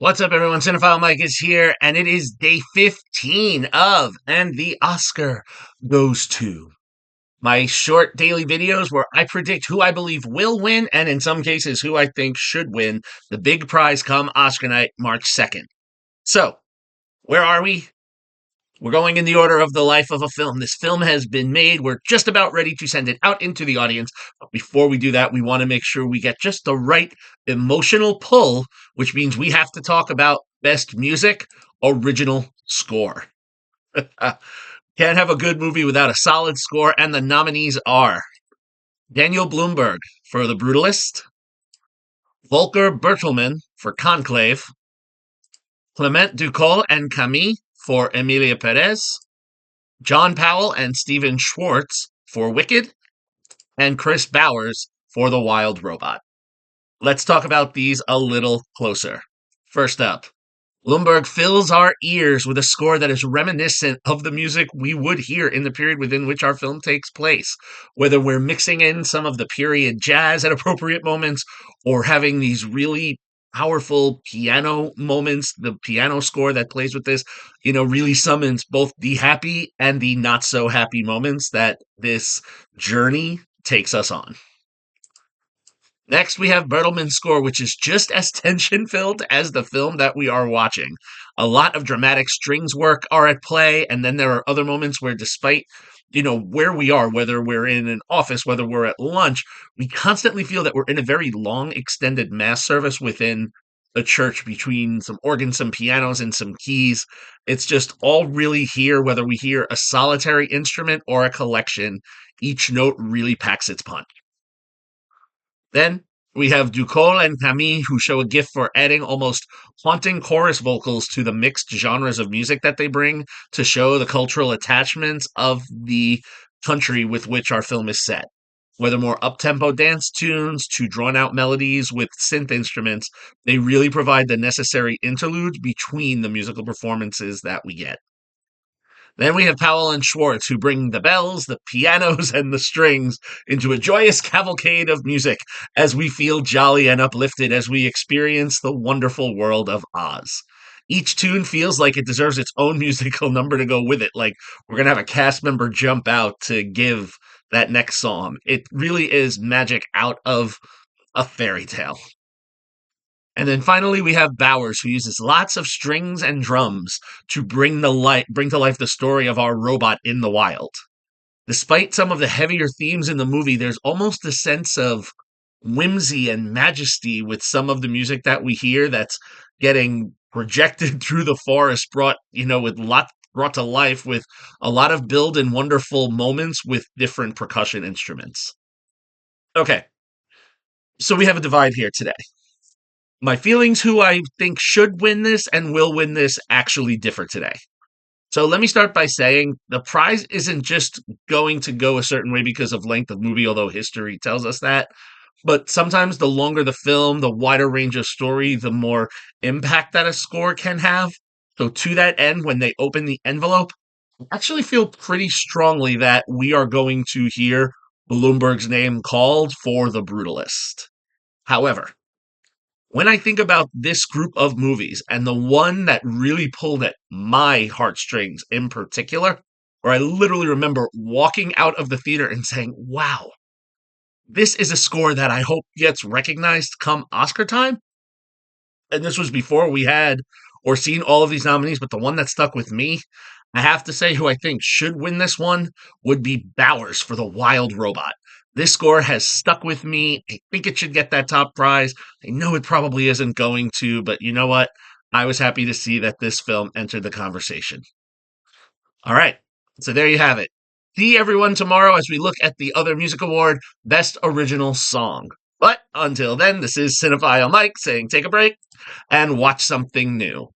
What's up, everyone? Cinephile Mike is here, and it is day 15 of And the Oscar Goes To. My short daily videos where I predict who I believe will win, and in some cases, who I think should win the big prize come Oscar night, March 2nd. So, where are we? We're going in the order of the life of a film. This film has been made. We're just about ready to send it out into the audience. But before we do that, we want to make sure we get just the right emotional pull, which means we have to talk about best music, original score. Can't have a good movie without a solid score, and the nominees are Daniel Blumberg for The Brutalist, Volker Bertelmann for Conclave, Clément Ducol and Camille for Emilia Pérez, John Powell and Stephen Schwartz for Wicked, and Kris for The Wild Robot. Let's talk about these a little closer. First up, Blumberg fills our ears with a score that is reminiscent of the music we would hear in the period within which our film takes place, whether we're mixing in some of the period jazz at appropriate moments or having these really powerful piano moments. The piano score that plays with this, really summons both the happy and the not so happy moments that this journey takes us on. Next, we have Bertelmann's score, which is just as tension-filled as the film that we are watching. A lot of dramatic strings work are at play, and then there are other moments where despite where we are, whether we're in an office, whether we're at lunch, we constantly feel that we're in a very long, extended mass service within a church between some organs, some pianos, and some keys. It's just all really here, whether we hear a solitary instrument or a collection. Each note really packs its punch. Then we have Ducol and Camille, who show a gift for adding almost haunting chorus vocals to the mixed genres of music that they bring to show the cultural attachments of the country with which our film is set. Whether more up-tempo dance tunes to drawn-out melodies with synth instruments, they really provide the necessary interlude between the musical performances that we get. Then we have Powell and Schwartz, who bring the bells, the pianos, and the strings into a joyous cavalcade of music as we feel jolly and uplifted as we experience the wonderful world of Oz. Each tune feels like it deserves its own musical number to go with it, like we're going to have a cast member jump out to give that next song. It really is magic out of a fairy tale. And then finally, we have Bowers, who uses lots of strings and drums to bring to life the story of our robot in the wild. Despite some of the heavier themes in the movie, there's almost a sense of whimsy and majesty with some of the music that we hear that's getting projected through the forest, brought to life with a lot of build and wonderful moments with different percussion instruments. Okay, so we have a divide here today. My feelings who I think should win this and will win this actually differ today. So let me start by saying the prize isn't just going to go a certain way because of length of movie, although history tells us that. But sometimes the longer the film, the wider range of story, the more impact that a score can have. So to that end, when they open the envelope, I actually feel pretty strongly that we are going to hear Blumberg's name called for The Brutalist. However, when I think about this group of movies and the one that really pulled at my heartstrings in particular, where I literally remember walking out of the theater and saying, wow, this is a score that I hope gets recognized come Oscar time. And this was before we had or seen all of these nominees, but the one that stuck with me, I have to say who I think should win this one would be Bowers for The Wild Robot. This score has stuck with me. I think it should get that top prize. I know it probably isn't going to, but you know what? I was happy to see that this film entered the conversation. All right, so there you have it. See everyone tomorrow as we look at the other music award, Best Original Song. But until then, this is Cinephile Mike saying take a break and watch something new.